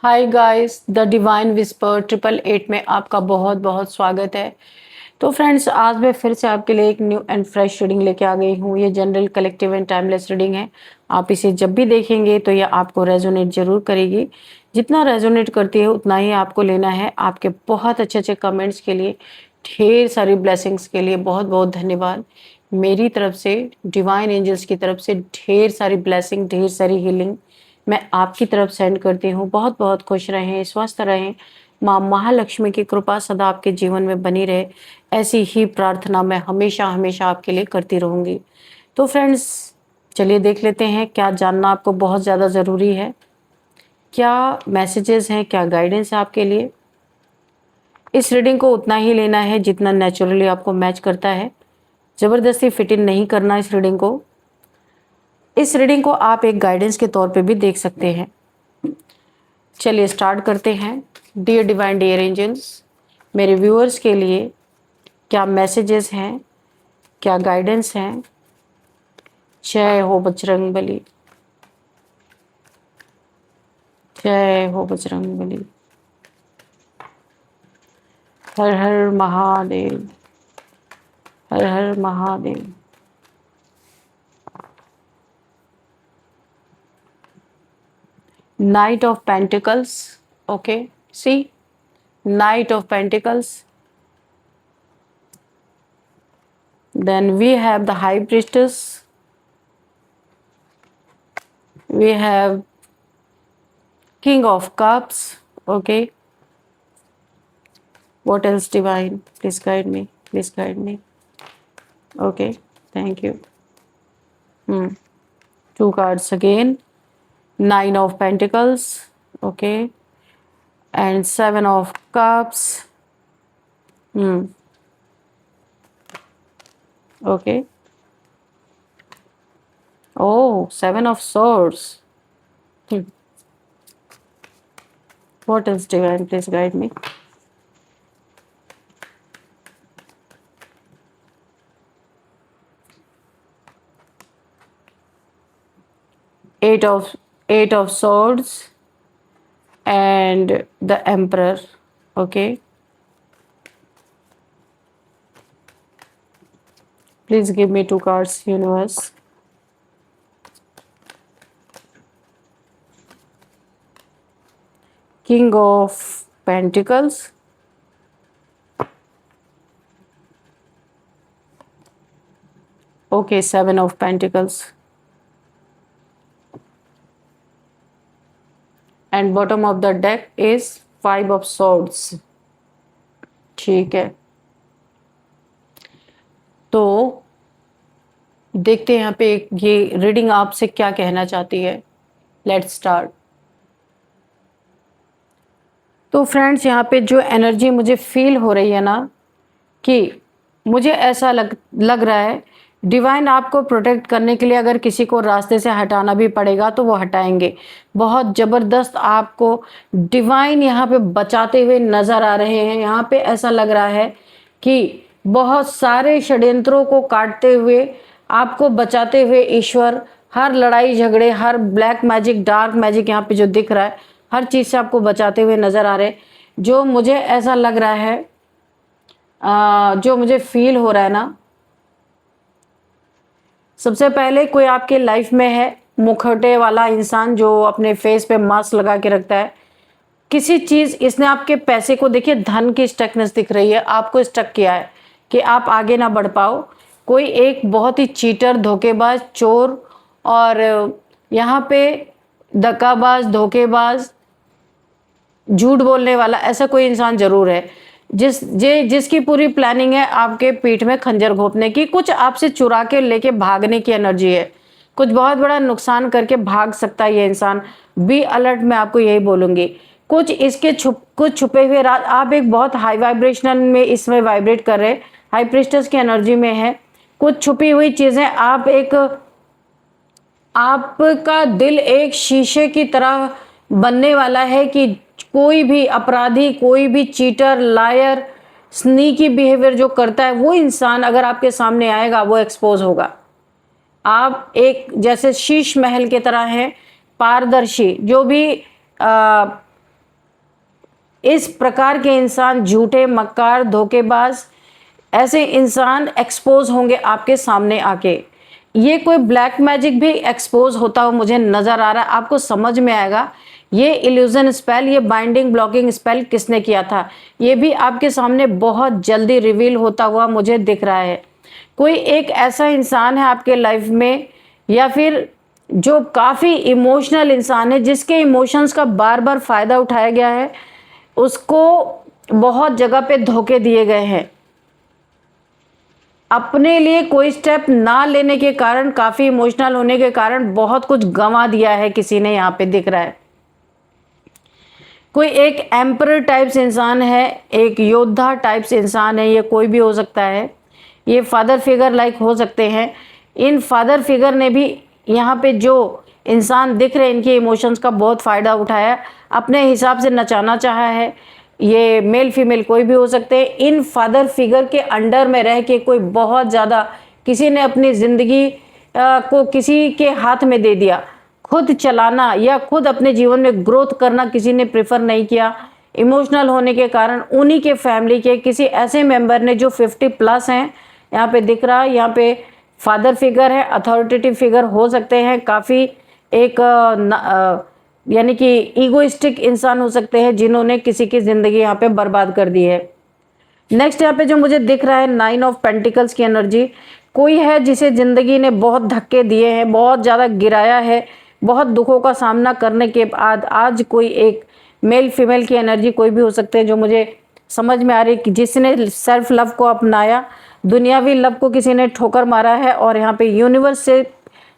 Hi guys, the divine whisper 888 में आपका बहुत बहुत स्वागत है। तो फ्रेंड्स, आज मैं फिर से आपके लिए एक न्यू एंड फ्रेश रीडिंग लेके आ गई हूँ। ये general, collective and timeless reading है। आप इसे जब भी देखेंगे तो ये आपको रेजोनेट जरूर करेगी। जितना रेजोनेट करती है उतना ही आपको लेना है। आपके बहुत अच्छे अच्छे कमेंट्स के लिए, ढेर सारी ब्लेसिंग्स के लिए बहुत बहुत धन्यवाद। मेरी तरफ से, डिवाइन एंजल्स की तरफ से ढेर सारी ब्लेसिंग, ढेर सारी हीलिंग मैं आपकी तरफ सेंड करती हूँ। बहुत बहुत खुश रहें, स्वस्थ रहें। माँ महालक्ष्मी की कृपा सदा आपके जीवन में बनी रहे, ऐसी ही प्रार्थना मैं हमेशा हमेशा आपके लिए करती रहूंगी। तो फ्रेंड्स, चलिए देख लेते हैं क्या जानना आपको बहुत ज़्यादा ज़रूरी है, क्या मैसेजेस हैं, क्या गाइडेंस है आपके लिए। इस रीडिंग को उतना ही लेना है जितना नेचुरली आपको मैच करता है। ज़बरदस्ती फिट इन नहीं करना इस रीडिंग को। इस रीडिंग को आप एक गाइडेंस के तौर पे भी देख सकते हैं। चलिए स्टार्ट करते हैं। डियर डिवाइन, डियर एंजल्स, मेरे व्यूअर्स के लिए क्या मैसेजेस हैं, क्या गाइडेंस हैं। जय हो बजरंग बली, जय हो बजरंग बली। हर हर महादेव, हर हर Mahadev. Knight of Pentacles, okay, see, Knight of Pentacles. Then we have the High Priestess, we have King of Cups, okay. What else, divine? Please guide me, please guide me. Okay, thank you. Two cards again. Nine of Pentacles, okay, and Seven of Cups. Okay. Oh, Seven of Swords. What else, divine? Please guide me. Eight of Swords and the Emperor. Okay. Please give me two cards, universe. King of Pentacles. Okay, Seven of Pentacles. And bottom of the deck is Five of Swords. ठीक है, तो देखते हैं यहाँ पे ये reading आपसे क्या कहना चाहती है। Let's start. तो फ्रेंड्स, यहाँ पे जो एनर्जी मुझे फील हो रही है ना, कि मुझे ऐसा लग रहा है डिवाइन आपको प्रोटेक्ट करने के लिए अगर किसी को रास्ते से हटाना भी पड़ेगा तो वो हटाएंगे। बहुत ज़बरदस्त आपको डिवाइन यहाँ पे बचाते हुए नज़र आ रहे हैं। यहाँ पे ऐसा लग रहा है कि बहुत सारे षड्यंत्रों को काटते हुए, आपको बचाते हुए ईश्वर हर लड़ाई झगड़े, हर ब्लैक मैजिक, डार्क मैजिक यहाँ पे जो दिख रहा है, हर चीज़ से आपको बचाते हुए नज़र आ रहे हैं। जो मुझे ऐसा लग रहा है, जो मुझे फील हो रहा है ना, सबसे पहले कोई आपके लाइफ में है मुखौटे वाला इंसान जो अपने फेस पे मास्क लगा के रखता है। किसी चीज़, इसने आपके पैसे को, देखिए धन की स्टकनेस दिख रही है, आपको स्टक किया है कि आप आगे ना बढ़ पाओ। कोई एक बहुत ही चीटर, धोखेबाज, चोर और यहाँ पे धक्काबाज, धोखेबाज, झूठ बोलने वाला, ऐसा कोई इंसान जरूर है जिसकी पूरी प्लानिंग है आपके पीठ में खंजर घोंपने की, कुछ आपसे चुरा के लेके भागने की एनर्जी है। कुछ बहुत बड़ा नुकसान करके भाग सकता है ये इंसान। बी अलर्ट, मैं आपको यही बोलूंगी। कुछ इसके कुछ छुपे हुए राज, आप एक बहुत हाई वाइब्रेशन में इसमें वाइब्रेट कर रहे, हाई प्रिस्टेस की एनर्जी में है। कुछ छुपी हुई चीजें, आपका दिल एक शीशे की तरह बनने वाला है कि कोई भी अपराधी, कोई भी चीटर, लायर, स्नीकी बिहेवियर जो करता है, वो इंसान अगर आपके सामने आएगा वो एक्सपोज होगा। आप एक जैसे शीश महल के तरह हैं, पारदर्शी। जो भी इस प्रकार के इंसान, झूठे, मक्कार, धोखेबाज, ऐसे इंसान एक्सपोज होंगे आपके सामने आके। ये कोई ब्लैक मैजिक भी एक्सपोज होता हुआ मुझे नजर आ रहा है, आपको समझ में आएगा ये इल्यूजन स्पेल, ये बाइंडिंग ब्लॉकिंग स्पेल किसने किया था, ये भी आपके सामने बहुत जल्दी रिवील होता हुआ मुझे दिख रहा है। कोई एक ऐसा इंसान है आपके लाइफ में, या फिर जो काफ़ी इमोशनल इंसान है, जिसके इमोशंस का बार बार फायदा उठाया गया है, उसको बहुत जगह पे धोखे दिए गए हैं। अपने लिए कोई स्टेप ना लेने के कारण, काफी इमोशनल होने के कारण बहुत कुछ गंवा दिया है किसी ने, यहाँ पे दिख रहा है। कोई एक एम्परर टाइप्स इंसान है, एक योद्धा टाइप्स इंसान है, ये कोई भी हो सकता है, ये फादर फिगर लाइक हो सकते हैं। इन फादर फिगर ने भी यहाँ पे जो इंसान दिख रहे हैं, इनके इमोशंस का बहुत फ़ायदा उठाया, अपने हिसाब से नचाना चाहा है। ये मेल फीमेल कोई भी हो सकते हैं। इन फादर फिगर के अंडर में रह के कोई बहुत ज़्यादा, किसी ने अपनी ज़िंदगी को किसी के हाथ में दे दिया। खुद चलाना या खुद अपने जीवन में ग्रोथ करना किसी ने प्रेफर नहीं किया। इमोशनल होने के कारण उन्हीं के फैमिली के किसी ऐसे मेंबर ने जो 50+ हैं, यहाँ पे दिख रहा है, यहाँ पे फादर फिगर है, अथॉरिटेटिव फिगर हो सकते हैं, काफ़ी एक यानी कि ईगोइस्टिक इंसान हो सकते हैं, जिन्होंने किसी की ज़िंदगी यहाँ पे बर्बाद कर दी है। नेक्स्ट यहाँ पे जो मुझे दिख रहा है 9 ऑफ पेंटिकल्स की एनर्जी, कोई है जिसे ज़िंदगी ने बहुत धक्के दिए हैं, बहुत ज़्यादा गिराया है, बहुत दुखों का सामना करने के बाद आज कोई एक मेल फीमेल की एनर्जी कोई भी हो सकते हैं, जो मुझे समझ में आ रही है कि जिसने सेल्फ लव को अपनाया, दुनियावी लव को किसी ने ठोकर मारा है और यहाँ पे यूनिवर्स से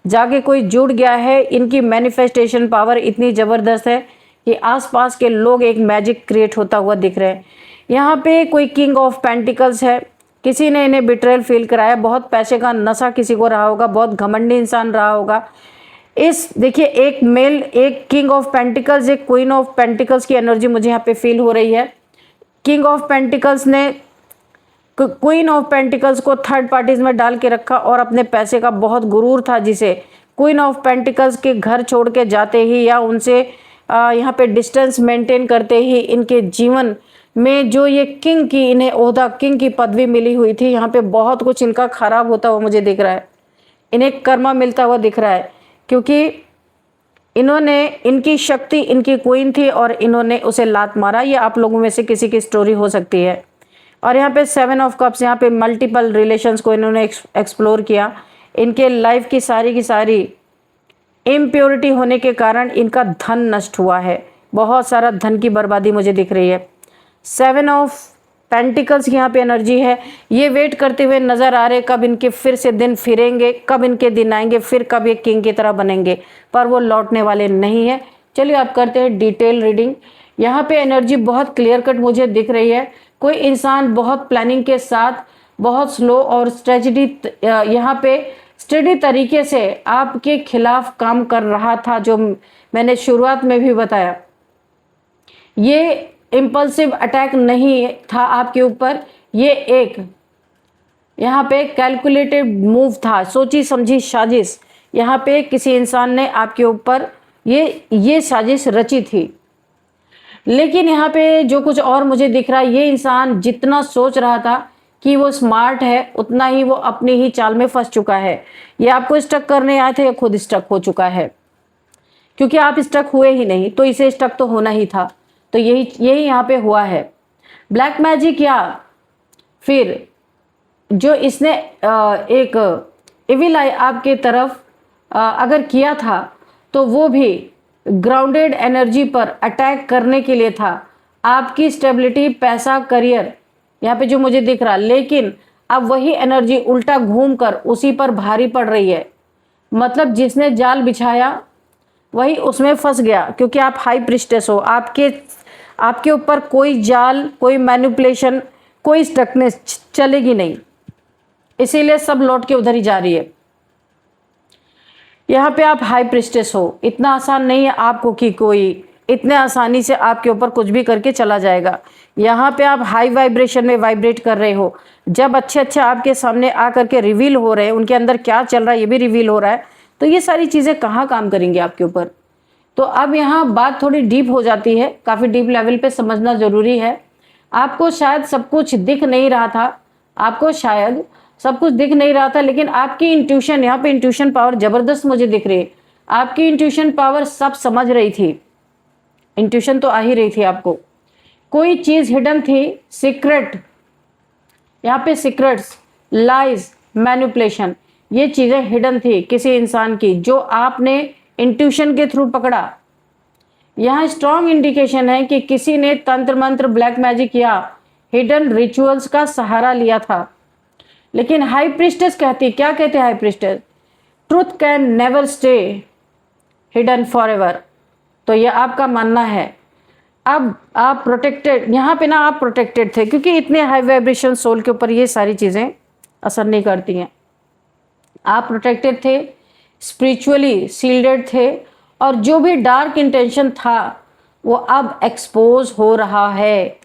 जाके कोई जुड़ गया है। इनकी मैनिफेस्टेशन पावर इतनी ज़बरदस्त है कि आसपास के लोग एक मैजिक क्रिएट होता हुआ दिख रहे हैं। यहाँ पे कोई किंग ऑफ पेंटिकल्स है, किसी ने इन्हें बिट्रेल फील कराया, बहुत पैसे का नशा किसी को रहा होगा, बहुत घमंडी इंसान रहा होगा। इस देखिए, एक मेल, एक किंग ऑफ पेंटिकल्स, एक क्वीन ऑफ पेंटिकल्स की एनर्जी मुझे यहाँ पे फील हो रही है। किंग ऑफ पेंटिकल्स ने क्वीन ऑफ पेंटिकल्स को थर्ड पार्टीज में डाल के रखा और अपने पैसे का बहुत गुरूर था, जिसे क्वीन ऑफ पेंटिकल्स के घर छोड़ के जाते ही या उनसे यहाँ पे डिस्टेंस मेंटेन करते ही इनके जीवन में जो ये किंग की, इन्हें ओहदा किंग की पदवी मिली हुई थी, यहाँ पे बहुत कुछ इनका खराब होता हुआ मुझे दिख रहा है। इन्हें कर्मा मिलता हुआ दिख रहा है, क्योंकि इन्होंने, इनकी शक्ति, इनकी क्वीन थी और इन्होंने उसे लात मारा। ये आप लोगों में से किसी की स्टोरी हो सकती है। और यहाँ पे 7 ऑफ कप्स, यहाँ पे मल्टीपल रिलेशंस को इन्होंने एक्सप्लोर किया। इनके लाइफ की सारी इम्प्योरिटी होने के कारण इनका धन नष्ट हुआ है, बहुत सारा धन की बर्बादी मुझे दिख रही है। 7 ऑफ पेंटिकल्स की यहाँ पे एनर्जी है। ये वेट करते हुए नज़र आ रहे कब इनके फिर से दिन फिरेंगे, कब इनके दिन आएंगे, फिर कब ये किंग की तरह बनेंगे, पर वो लौटने वाले नहीं है। चलिए आप करते हैं डिटेल रीडिंग। यहाँ पे एनर्जी बहुत क्लियर कट मुझे दिख रही है। कोई इंसान बहुत प्लानिंग के साथ, बहुत स्लो और यहाँ पे स्टडी तरीके से आपके खिलाफ काम कर रहा था, जो मैंने शुरुआत में भी बताया। ये इम्पल्सिव अटैक नहीं था आपके ऊपर, ये एक यहाँ पे कैलकुलेटेड मूव था, सोची समझी साजिश। यहाँ पे किसी इंसान ने आपके ऊपर ये साजिश रची थी। लेकिन यहाँ पे जो कुछ और मुझे दिख रहा है, ये इंसान जितना सोच रहा था कि वो स्मार्ट है, उतना ही वो अपनी ही चाल में फंस चुका है। ये आपको स्टक करने आए थे, या खुद स्टक हो चुका है, क्योंकि आप स्टक हुए ही नहीं तो इसे स्टक तो होना ही था। तो यही यहाँ पे हुआ है। ब्लैक मैजिक या फिर जो इसने एक इविल आई आपके तरफ अगर किया था, तो वो भी ग्राउंडेड एनर्जी पर अटैक करने के लिए था। आपकी स्टेबिलिटी, पैसा, करियर यहाँ पे जो मुझे दिख रहा, लेकिन अब वही एनर्जी उल्टा घूमकर उसी पर भारी पड़ रही है। मतलब जिसने जाल बिछाया वही उसमें फंस गया, क्योंकि आप हाई प्रिस्टेस हो। आपके ऊपर कोई जाल, कोई मैनिपुलेशन, कोई स्टकनेस चलेगी नहीं, इसीलिए सब लौट के उधर ही जा रही है। यहाँ पे आप हाई प्रिस्टेस हो, इतना आसान नहीं है आपको कि कोई इतने आसानी से आपके ऊपर कुछ भी करके चला जाएगा। यहाँ पे आप हाई वाइब्रेशन में वाइब्रेट कर रहे हो। जब अच्छे आपके सामने आकर के रिवील हो रहे हैं, उनके अंदर क्या चल रहा है ये भी रिवील हो रहा है, तो ये सारी चीज़ें कहाँ काम करेंगी आपके ऊपर। तो अब यहाँ बात थोड़ी डीप हो जाती है, काफ़ी डीप लेवल पे समझना ज़रूरी है। आपको शायद सब कुछ दिख नहीं रहा था, आपको शायद सब कुछ दिख नहीं रहा था, लेकिन आपकी इंट्यूशन, यहाँ पे इंट्यूशन पावर ज़बरदस्त मुझे दिख रही है। आपकी इंट्यूशन पावर सब समझ रही थी, इंट्यूशन तो आ ही रही थी आपको। कोई चीज़ हिडन थी, सीक्रेट, यहाँ पे सीक्रेट्स, लाइज, मैनिपुलेशन, ये चीज़ें हिडन थी किसी इंसान की, जो आपने इंट्यूशन के थ्रू पकड़ा। यहाँ स्ट्रॉन्ग इंडिकेशन है कि किसी ने तंत्र मंत्र, ब्लैक मैजिक या हिडन रिचुअल्स का सहारा लिया था। लेकिन हाई प्रिस्टेस कहती, क्या कहते हैं high priestess? Truth can never stay hidden for ever. तो ये आपका मानना है। अब आप प्रोटेक्टेड, यहाँ पे ना आप प्रोटेक्टेड थे, क्योंकि इतने हाई वाइब्रेशन सोल के ऊपर ये सारी चीज़ें असर नहीं करती हैं। आप प्रोटेक्टेड थे, स्पिरिचुअली सील्डेड थे, और जो भी डार्क इंटेंशन था वो अब एक्सपोज हो रहा है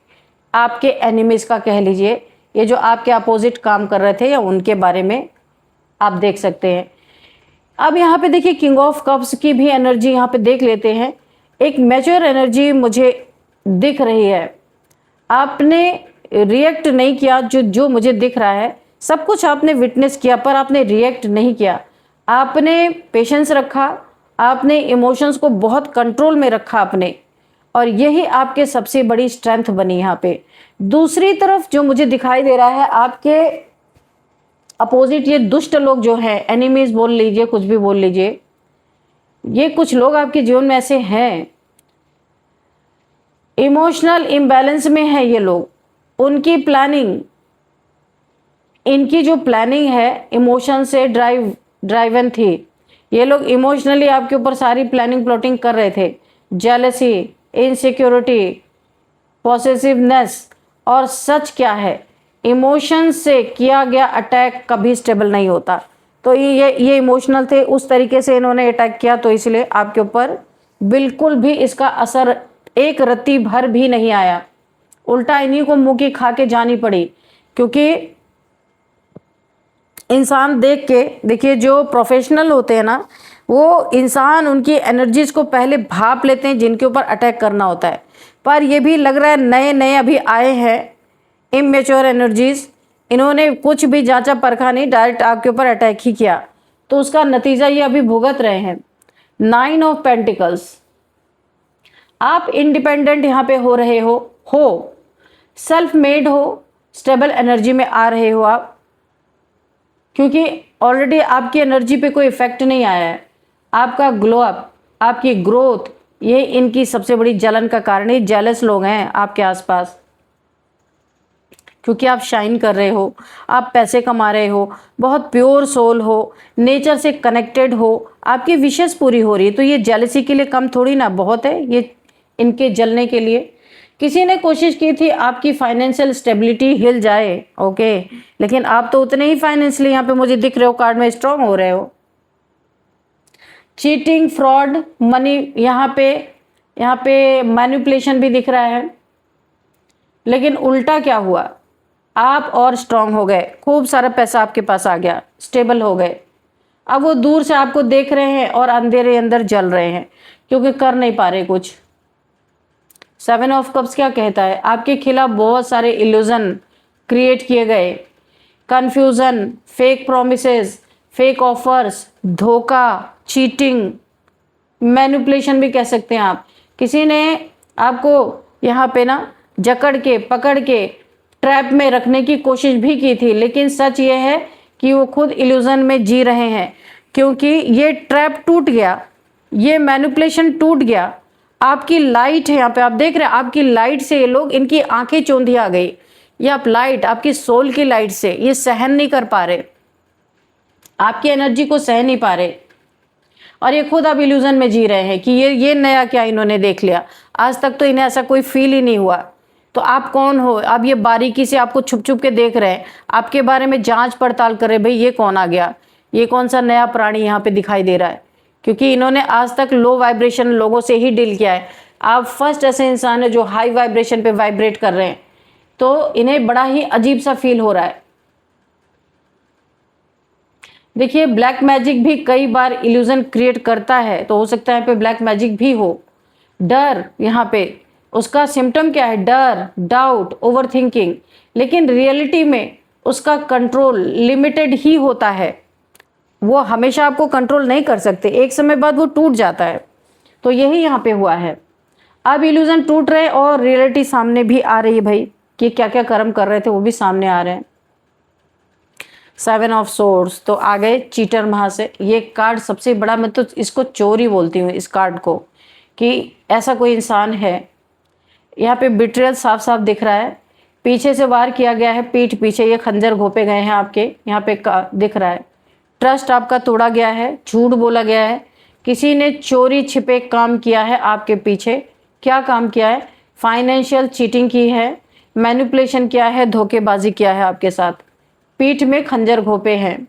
आपके एनिमीज का, कह लीजिए, ये जो आपके अपोजिट काम कर रहे थे या उनके बारे में आप देख सकते हैं। अब यहाँ पे देखिए किंग ऑफ कप्स की भी एनर्जी यहाँ पे देख लेते हैं। एक मैच्योर एनर्जी मुझे दिख रही है। आपने रिएक्ट नहीं किया, जो मुझे दिख रहा है, सब कुछ आपने विटनेस किया पर आपने रिएक्ट नहीं किया। आपने पेशेंस रखा, आपने इमोशंस को बहुत कंट्रोल में रखा आपने, और यही आपके सबसे बड़ी स्ट्रेंथ बनी यहाँ पे। दूसरी तरफ जो मुझे दिखाई दे रहा है, आपके अपोजिट ये दुष्ट लोग जो हैं, एनिमीज बोल लीजिए, कुछ भी बोल लीजिए, ये कुछ लोग आपके जीवन में ऐसे हैं, इमोशनल इम्बैलेंस में है ये लोग। उनकी प्लानिंग, इनकी जो प्लानिंग है इमोशन से ड्राइवन थी। ये लोग इमोशनली आपके ऊपर सारी प्लानिंग प्लॉटिंग कर रहे थे। जेलसी, इनसिक्योरिटी, पॉसेसिवनेस, और सच क्या है, इमोशन से किया गया अटैक कभी स्टेबल नहीं होता। तो ये इमोशनल थे, उस तरीके से इन्होंने अटैक किया, तो इसलिए आपके ऊपर बिल्कुल भी इसका असर एक रत्ती भर भी नहीं आया। उल्टा इन्हीं को मुंह की खा के जानी पड़ी, क्योंकि इंसान देख के, देखिए जो प्रोफेशनल होते हैं ना, वो इंसान उनकी एनर्जीज को पहले भाप लेते हैं जिनके ऊपर अटैक करना होता है। पर ये भी लग रहा है नए नए अभी आए हैं इमेच्योर एनर्जीज, इन्होंने कुछ भी जांचा परखा नहीं, डायरेक्ट आपके ऊपर अटैक ही किया, तो उसका नतीजा ये अभी भुगत रहे हैं। 9 ऑफ पेंटिकल्स, आप इंडिपेंडेंट यहाँ पे हो रहे हो, सेल्फ मेड हो, स्टेबल एनर्जी में आ रहे हो आप, क्योंकि ऑलरेडी आपकी एनर्जी पे कोई इफेक्ट नहीं आया है। आपका ग्लो अप, आपकी ग्रोथ, ये इनकी सबसे बड़ी जलन का कारण है। जेलस लोग हैं आपके आसपास, क्योंकि आप शाइन कर रहे हो, आप पैसे कमा रहे हो, बहुत प्योर सोल हो, नेचर से कनेक्टेड हो, आपकी विशेष पूरी हो रही है। तो ये जेलसी के लिए कम थोड़ी ना, बहुत है ये इनके जलने के लिए। किसी ने कोशिश की थी आपकी फाइनेंशियल स्टेबिलिटी हिल जाए, ओके, लेकिन आप तो उतने ही फाइनेंशियली यहाँ पे मुझे दिख रहे हो, कार्ड में स्ट्रांग हो रहे हो। चीटिंग, फ्रॉड, मनी, यहाँ पे मैनिपुलेशन भी दिख रहा है। लेकिन उल्टा क्या हुआ, आप और स्ट्रांग हो गए, खूब सारा पैसा आपके पास आ गया, स्टेबल हो गए। अब वो दूर से आपको देख रहे हैं और अंधेरे अंदर जल रहे हैं, क्योंकि कर नहीं पा रहे कुछ। 7 ऑफ कप्स क्या कहता है, आपके खिलाफ बहुत सारे इल्यूजन क्रिएट किए गए, confusion, fake promises, fake offers, धोखा, चीटिंग, मैनिपुलेशन भी कह सकते हैं आप। किसी ने आपको यहाँ पे ना जकड़ के, पकड़ के ट्रैप में रखने की कोशिश भी की थी, लेकिन सच ये है कि वो खुद इल्यूजन में जी रहे हैं, क्योंकि ये ट्रैप टूट गया, ये मैनिपुलेशन टूट गया। आपकी लाइट है यहाँ पे, आप देख रहे हैं, आपकी लाइट से ये लोग, इनकी आंखें चौंधी आ गई। ये आप लाइट, आपकी सोल की लाइट से ये सहन नहीं कर पा रहे, आपकी एनर्जी को सहन नहीं पा रहे, और ये खुद अब इल्यूजन में जी रहे हैं कि ये नया क्या इन्होंने देख लिया। आज तक तो इन्हें ऐसा कोई फील ही नहीं हुआ। तो आप कौन हो, अब ये बारीकी से आपको छुप छुप के देख रहे हैं, आपके बारे में जांच पड़ताल कर रहे, भाई ये कौन आ गया, ये कौन सा नया प्राणी यहाँ पे दिखाई दे रहा है, क्योंकि इन्होंने आज तक लो वाइब्रेशन लोगों से ही डील किया है। आप फर्स्ट ऐसे इंसान है जो हाई वाइब्रेशन पे वाइब्रेट कर रहे हैं, तो इन्हें बड़ा ही अजीब सा फील हो रहा है। देखिए ब्लैक मैजिक भी कई बार इल्यूजन क्रिएट करता है, तो हो सकता है यहाँ पे ब्लैक मैजिक भी हो। डर, यहाँ पे उसका सिम्टम क्या है? डर, डाउट, ओवर थिंकिंग, लेकिन रियलिटी में उसका कंट्रोल लिमिटेड ही होता है। वो हमेशा आपको कंट्रोल नहीं कर सकते, एक समय बाद वो टूट जाता है। तो यही यहाँ पे हुआ है। अब इल्यूजन टूट रहे और रियलिटी सामने भी आ रही है भाई, कि क्या क्या कर्म कर रहे थे वो भी सामने आ रहे हैं। 7 ऑफ सोर्स, तो आ गए चीटर वहां से। ये कार्ड सबसे बड़ा, मैं तो इसको चोरी बोलती हूँ इस कार्ड को, कि ऐसा कोई इंसान है। यहाँ पे बिट्रेयल साफ साफ दिख रहा है, पीछे से वार किया गया है, पीठ पीछे ये खंजर घोपे गए हैं आपके, यहाँ पे दिख रहा है। ट्रस्ट आपका तोड़ा गया है, झूठ बोला गया है, किसी ने चोरी छिपे काम किया है आपके पीछे। क्या काम किया है? फाइनेंशियल चीटिंग की है, मैनिपुलेशन किया है, धोखेबाजी किया है आपके साथ, पीठ में खंजर घोपे हैं।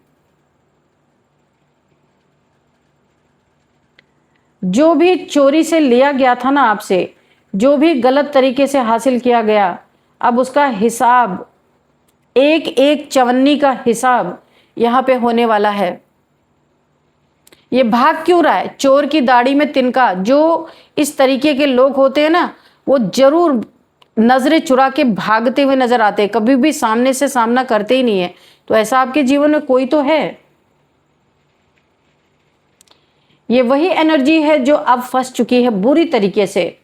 जो भी चोरी से लिया गया था ना आपसे, जो भी गलत तरीके से हासिल किया गया, अब उसका हिसाब, एक एक चवन्नी का हिसाब यहां पे होने वाला है। ये भाग क्यों रहा है? चोर की दाढ़ी में तिनका। जो इस तरीके के लोग होते हैं ना, वो जरूर नजरें चुरा के भागते हुए नजर आते हैं, कभी भी सामने से सामना करते ही नहीं है। तो ऐसा आपके जीवन में कोई तो है। ये वही एनर्जी है जो अब फंस चुकी है बुरी तरीके से,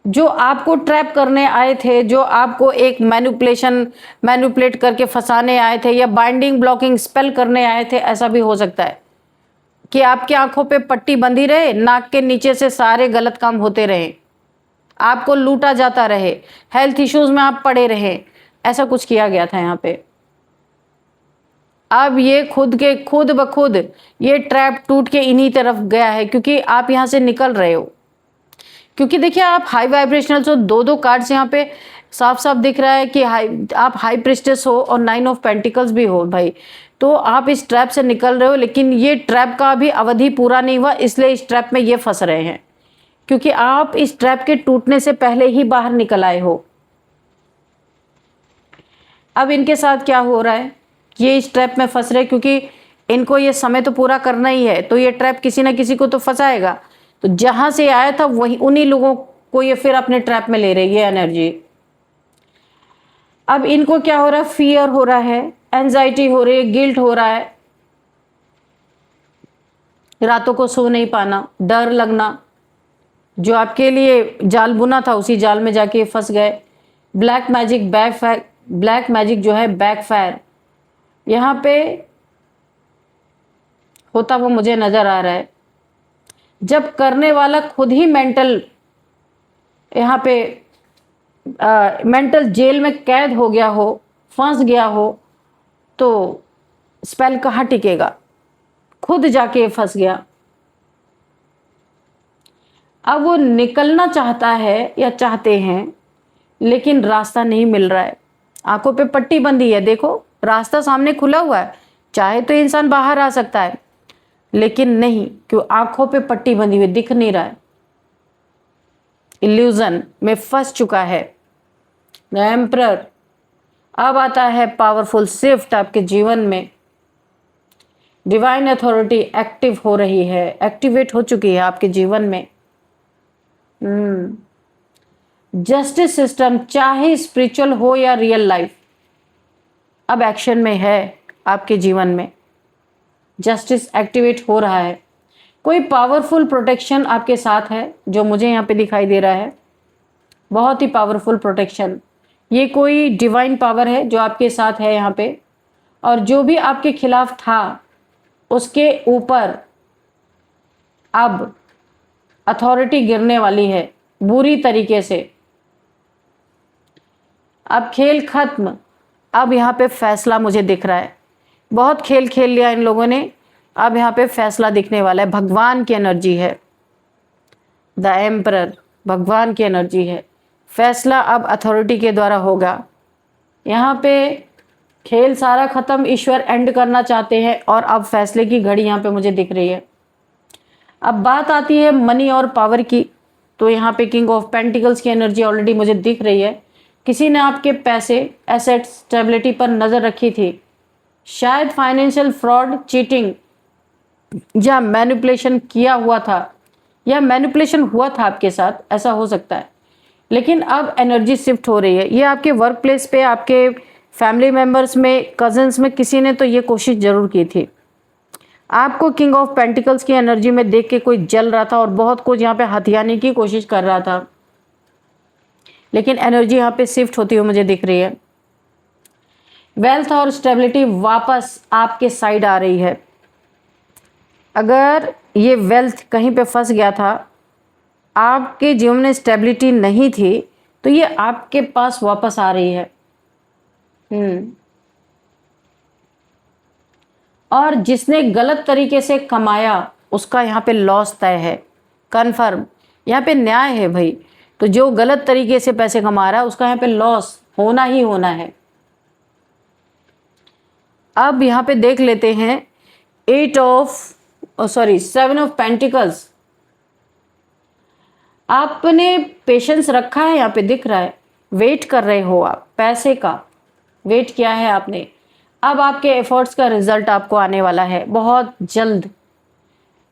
जो आपको ट्रैप करने आए थे, जो आपको एक मैनिपुलेट करके फंसाने आए थे, या बाइंडिंग ब्लॉकिंग स्पेल करने आए थे। ऐसा भी हो सकता है कि आपकी आंखों पे पट्टी बंधी रहे, नाक के नीचे से सारे गलत काम होते रहे, आपको लूटा जाता रहे, हेल्थ इश्यूज में आप पड़े रहे। ऐसा कुछ किया गया था यहाँ पे। अब ये खुद ब खुद ये ट्रैप टूट के इन्हीं तरफ गया है, क्योंकि आप यहाँ से निकल रहे हो। क्योंकि देखिए आप हाई वाइब्रेशनल हो, दो कार्ड्स यहाँ पे साफ साफ दिख रहा है कि आप हाई प्रिस्टेस हो और 9 ऑफ पेंटिकल्स भी हो भाई। तो आप इस ट्रैप से निकल रहे हो, लेकिन ये ट्रैप का अभी अवधि पूरा नहीं हुआ, इसलिए इस ट्रैप में ये फंस रहे हैं, क्योंकि आप इस ट्रैप के टूटने से पहले ही बाहर निकल आए हो। अब इनके साथ क्या हो रहा है? ये इस ट्रैप में फंस रहे, क्योंकि इनको ये समय तो पूरा करना ही है, तो ये ट्रैप किसी ना किसी को तो फंसाएगा। तो जहां से आया था वही उन्हीं लोगों को ये फिर अपने ट्रैप में ले रही है एनर्जी। अब इनको क्या हो रहा है? फियर हो रहा है, एंजाइटी हो रही है, गिल्ट हो रहा है, रातों को सो नहीं पाना, डर लगना। जो आपके लिए जाल बुना था उसी जाल में जाके फंस गए। ब्लैक मैजिक जो है बैकफायर यहां पे होता वो मुझे नजर आ रहा है। जब करने वाला खुद ही मेंटल यहाँ पे मेंटल जेल में कैद हो गया हो, फंस गया हो, तो स्पेल कहाँ टिकेगा? खुद जाके फंस गया। अब वो निकलना चाहता है या चाहते हैं, लेकिन रास्ता नहीं मिल रहा है। आंखों पे पट्टी बंधी है, देखो रास्ता सामने खुला हुआ है, चाहे तो इंसान बाहर आ सकता है, लेकिन नहीं, क्यों? आंखों पे पट्टी बंधी हुई, दिख नहीं रहा है, इल्यूजन में फंस चुका है। The emperor. अब आता है पावरफुल शिफ्ट आपके जीवन में। डिवाइन अथॉरिटी एक्टिव हो रही है, एक्टिवेट हो चुकी है आपके जीवन में। जस्टिस सिस्टम, चाहे स्पिरिचुअल हो या रियल लाइफ, अब एक्शन में है आपके जीवन में। जस्टिस एक्टिवेट हो रहा है। कोई पावरफुल प्रोटेक्शन आपके साथ है, जो मुझे यहाँ पे दिखाई दे रहा है, बहुत ही पावरफुल प्रोटेक्शन। ये कोई डिवाइन पावर है जो आपके साथ है यहाँ पे, और जो भी आपके खिलाफ था उसके ऊपर अब अथॉरिटी गिरने वाली है बुरी तरीके से। अब खेल खत्म, अब यहाँ पे फैसला मुझे दिख रहा है। बहुत खेल खेल लिया इन लोगों ने, अब यहाँ पे फैसला दिखने वाला है। भगवान की एनर्जी है, द एम्परर भगवान की एनर्जी है। फैसला अब अथॉरिटी के द्वारा होगा। यहाँ पे खेल सारा खत्म, ईश्वर एंड करना चाहते हैं, और अब फैसले की घड़ी यहाँ पे मुझे दिख रही है। अब बात आती है मनी और पावर की, तो यहाँ पे किंग ऑफ पेंटिकल्स की एनर्जी ऑलरेडी मुझे दिख रही है। किसी ने आपके पैसे, एसेट्स, स्टेबिलिटी पर नज़र रखी थी, शायद फाइनेंशियल फ्रॉड, चीटिंग या मैनिपुलेशन किया हुआ था, या मैनिपुलेशन हुआ था आपके साथ, ऐसा हो सकता है। लेकिन अब एनर्जी शिफ्ट हो रही है। ये आपके वर्क प्लेस पे, आपके फैमिली मेंबर्स में, कजन्स में किसी ने तो ये कोशिश जरूर की थी। आपको किंग ऑफ पेंटिकल्स की एनर्जी में देख के कोई जल रहा था और बहुत कुछ यहाँ पे हथियाने की कोशिश कर रहा था, लेकिन एनर्जी यहाँ पे शिफ्ट होती हुई मुझे दिख रही है। वेल्थ और स्टेबिलिटी वापस आपके साइड आ रही है। अगर ये वेल्थ कहीं पे फंस गया था, आपके जीवन में स्टेबिलिटी नहीं थी, तो ये आपके पास वापस आ रही है। और जिसने गलत तरीके से कमाया उसका यहाँ पे लॉस तय है, कन्फर्म। यहाँ पे न्याय है भाई। तो जो गलत तरीके से पैसे कमा रहा है उसका यहाँ पे लॉस होना ही होना है। अब यहाँ पे देख लेते हैं 7 ऑफ पेंटिकल्स। आपने पेशेंस रखा है, यहाँ पे दिख रहा है। वेट कर रहे हो आप, पैसे का वेट किया है आपने। अब आपके एफर्ट्स का रिजल्ट आपको आने वाला है बहुत जल्द।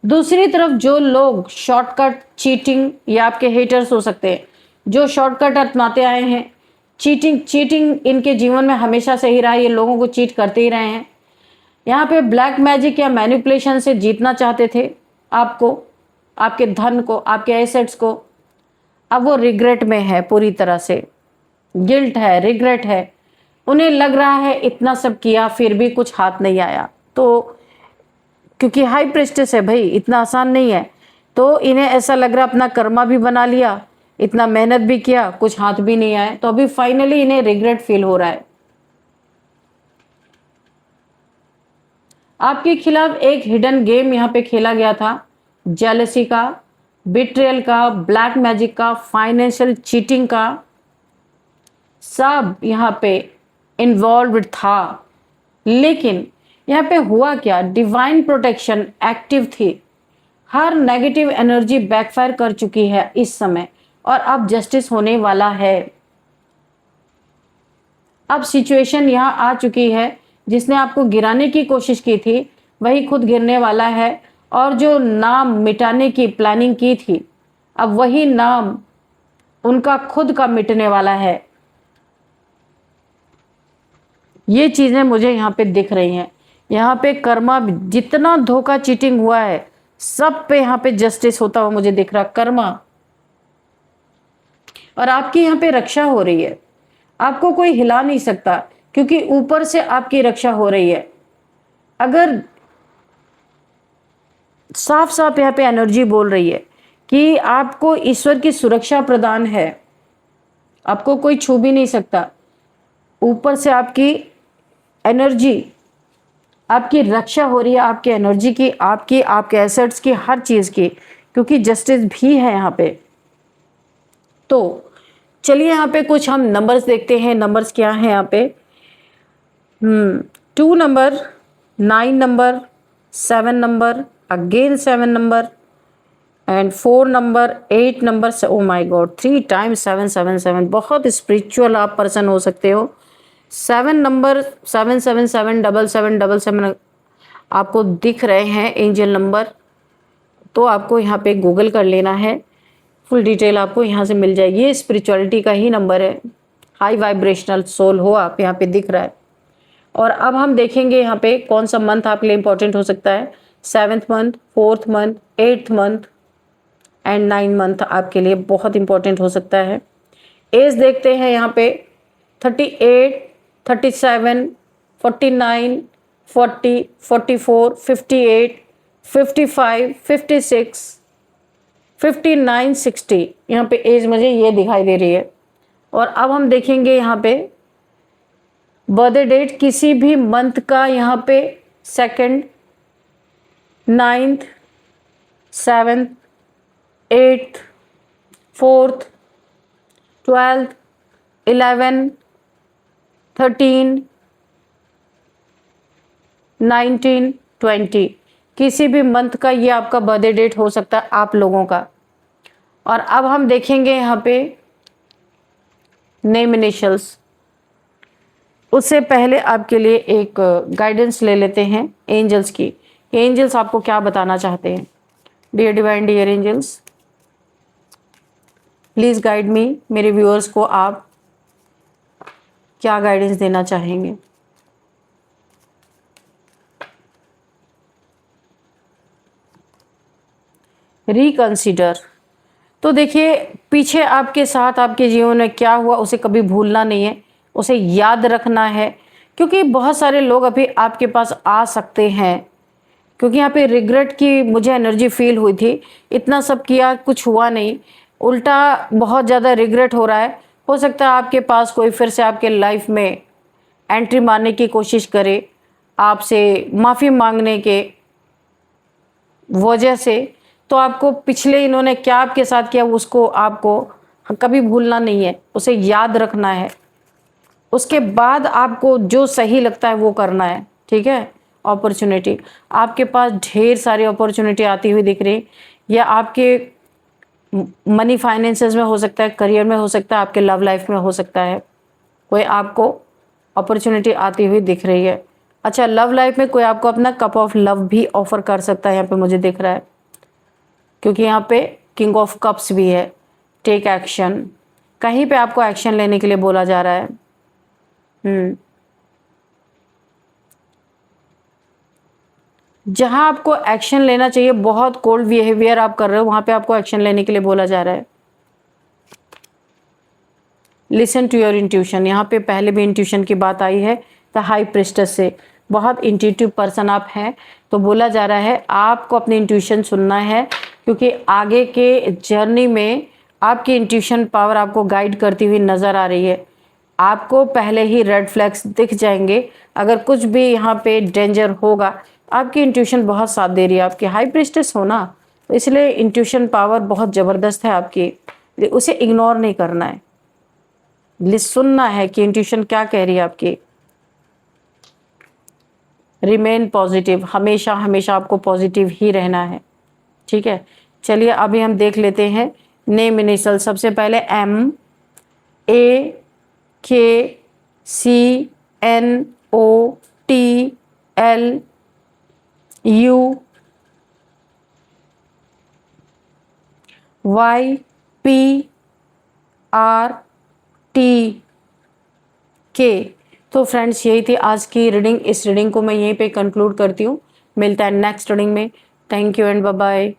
दूसरी तरफ जो लोग शॉर्टकट, चीटिंग, या आपके हेटर्स हो सकते हैं जो शॉर्टकट अपनाते आए हैं, चीटिंग इनके जीवन में हमेशा से ही रहा है, ये लोगों को चीट करते ही रहे हैं। यहाँ पे ब्लैक मैजिक या मैनिपुलेशन से जीतना चाहते थे आपको, आपके धन को, आपके एसेट्स को। अब वो रिग्रेट में है, पूरी तरह से गिल्ट है, रिग्रेट है। उन्हें लग रहा है इतना सब किया फिर भी कुछ हाथ नहीं आया। तो क्योंकि हाई प्रेस्टिस है भाई, इतना आसान नहीं है, तो इन्हें ऐसा लग रहा अपना कर्मा भी बना लिया, इतना मेहनत भी किया, कुछ हाथ भी नहीं आए। तो अभी फाइनली इन्हें रिग्रेट फील हो रहा है। आपके खिलाफ एक हिडन गेम यहाँ पे खेला गया था, जेलसी का, बिट्रेयल का, ब्लैक मैजिक का, फाइनेंशियल चीटिंग का, सब यहाँ पे इन्वॉल्व था। लेकिन यहाँ पे हुआ क्या, डिवाइन प्रोटेक्शन एक्टिव थी। हर नेगेटिव एनर्जी बैकफायर कर चुकी है इस समय, और अब जस्टिस होने वाला है। अब सिचुएशन यहाँ आ चुकी है, जिसने आपको गिराने की कोशिश की थी वही खुद गिरने वाला है। और जो नाम मिटाने की प्लानिंग की थी, अब वही नाम उनका खुद का मिटने वाला है। ये चीजें मुझे यहाँ पे दिख रही हैं। यहाँ पे कर्मा, जितना धोखा चीटिंग हुआ है सब पे यहाँ पे जस्टिस होता हुआ मुझे दिख रहा, कर्मा। और आपकी यहाँ पे रक्षा हो रही है। आपको कोई हिला नहीं सकता, क्योंकि ऊपर से आपकी रक्षा हो रही है। अगर साफ साफ यहाँ पे एनर्जी बोल रही है कि आपको ईश्वर की सुरक्षा प्रदान है, आपको कोई छू भी नहीं सकता। ऊपर से आपकी एनर्जी, आपकी रक्षा हो रही है, आपकी एनर्जी की, आपके एसेट्स की, हर चीज की, क्योंकि जस्टिस भी है यहाँ पे। तो चलिए यहाँ पे कुछ हम नंबर्स देखते हैं। नंबर्स क्या है यहाँ पे? 2 number, 9 number, 7 number, again 7 number, and 4 number, 8 number. Oh my God, 3 times 7 7 7। बहुत स्पिरिचुअल आप पर्सन हो सकते हो। 7 नंबर, 7 7 7 7 7 7 7 आपको दिख रहे हैं एंजल नंबर। तो आपको यहाँ पे गूगल कर लेना है, फुल डिटेल आपको यहाँ से मिल जाएगी। ये स्पिरिचुअलिटी का ही नंबर है, हाई वाइब्रेशनल सोल हो आप, यहाँ पे दिख रहा है। और अब हम देखेंगे यहाँ पे कौन सा मंथ आपके लिए इंपॉर्टेंट हो सकता है। 7th month, 4th month, 8th month and 9 month आपके लिए बहुत इंपॉर्टेंट हो सकता है। एज देखते हैं यहाँ पे 38, 37, 49, 40, 44, 58, 55, 56, 59, 60। यहाँ पे एज मुझे ये दिखाई दे रही है। और अब हम देखेंगे यहाँ पे बर्थडे डेट किसी भी मंथ का, यहाँ पे 2nd, 9th, 7th, 8th, 4th, 12th, 11, 13, 19, 20, किसी भी मंथ का ये आपका बर्थडे डेट हो सकता है आप लोगों का। और अब हम देखेंगे यहाँ पे नेम इनिशियल्स। उससे पहले आपके लिए एक गाइडेंस ले लेते हैं एंजल्स की। एंजल्स आपको क्या बताना चाहते हैं? Dear divine, dear angels, please guide me. मेरे व्यूअर्स को आप क्या गाइडेंस देना चाहेंगे? रिकंसिडर। तो देखिए, पीछे आपके साथ आपके जीवन में क्या हुआ उसे कभी भूलना नहीं है, उसे याद रखना है, क्योंकि बहुत सारे लोग अभी आपके पास आ सकते हैं, क्योंकि यहाँ पे रिग्रेट की मुझे एनर्जी फील हुई थी। इतना सब किया, कुछ हुआ नहीं, उल्टा बहुत ज़्यादा रिग्रेट हो रहा है। हो सकता है आपके पास कोई फिर से आपके लाइफ में एंट्री मारने की कोशिश करे, आपसे माफ़ी मांगने के वजह से। तो आपको पिछले इन्होंने क्या आपके साथ किया उसको आपको कभी भूलना नहीं है, उसे याद रखना है। उसके बाद आपको जो सही लगता है वो करना है, ठीक है? अपॉर्चुनिटी आपके पास ढेर सारी अपॉर्चुनिटी आती हुई दिख रही, या आपके मनी फाइनेंसेस में हो सकता है, करियर में हो सकता है, आपके लव लाइफ में हो सकता है, कोई आपको अपॉर्चुनिटी आती हुई दिख रही है। अच्छा, लव लाइफ में कोई आपको अपना कप ऑफ लव भी ऑफर कर सकता है, यहाँ पे मुझे दिख रहा है, क्योंकि यहाँ पे किंग ऑफ कप्स भी है। टेक एक्शन, कहीं पे आपको एक्शन लेने के लिए बोला जा रहा है। जहां आपको एक्शन लेना चाहिए, बहुत कोल्ड बिहेवियर आप कर रहे हो, वहां पे आपको एक्शन लेने के लिए बोला जा रहा है। लिसन टू योर इंट्यूशन, यहाँ पे पहले भी इंट्यूशन की बात आई है। द हाई प्रिस्टेस से बहुत इंट्यूटिव पर्सन आप हैं, तो बोला जा रहा है आपको अपनी इंट्यूशन सुनना है, क्योंकि आगे के जर्नी में आपकी इंट्यूशन पावर आपको गाइड करती हुई नज़र आ रही है। आपको पहले ही रेड फ्लैग्स दिख जाएंगे, अगर कुछ भी यहाँ पे डेंजर होगा, आपकी इंट्यूशन बहुत साथ दे रही है। आपकी हाई प्रिस्टेस हो ना, तो इसलिए इंट्यूशन पावर बहुत ज़बरदस्त है आपकी, उसे इग्नोर नहीं करना है, सुनना है कि इंट्यूशन क्या कह रही है आपकी। रिमेन पॉजिटिव, हमेशा हमेशा आपको पॉजिटिव ही रहना है, ठीक है? चलिए अभी हम देख लेते हैं नेम इनिशियल। सबसे पहले M A K C N O T L U Y P R T K। तो फ्रेंड्स, यही थी आज की रीडिंग। इस रीडिंग को मैं यहीं पे कंक्लूड करती हूँ। मिलता है नेक्स्ट रीडिंग में। Thank you and bye bye.